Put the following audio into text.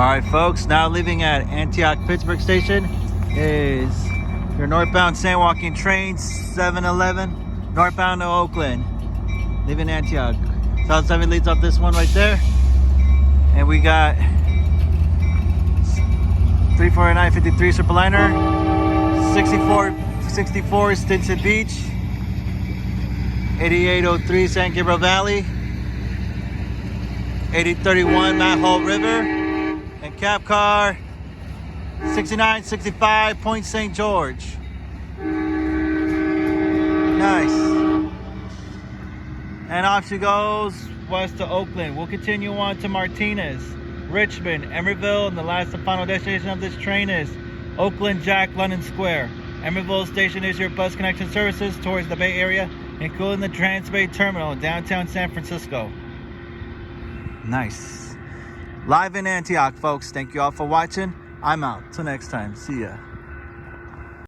Alright folks, now leaving at Antioch Pittsburgh Station is your northbound San Joaquin train 711, northbound to Oakland, leaving Antioch. South 7 leads up this one right there. And we got 34953 Triple Liner, 64 Stinson Beach, 8803 San Gabriel Valley, 8031 Mahal River, and Cabcar 6965 Point St. George. Nice. And off she goes west to Oakland. We'll continue on to Martinez, Richmond, Emeryville, and the last and final destination of this train is Oakland Jack London Square. Emeryville Station is your bus connection services towards the Bay Area, including the Transbay Terminal in downtown San Francisco. Nice. Live in Antioch, folks. Thank you all for watching. I'm out. Till next time. See ya.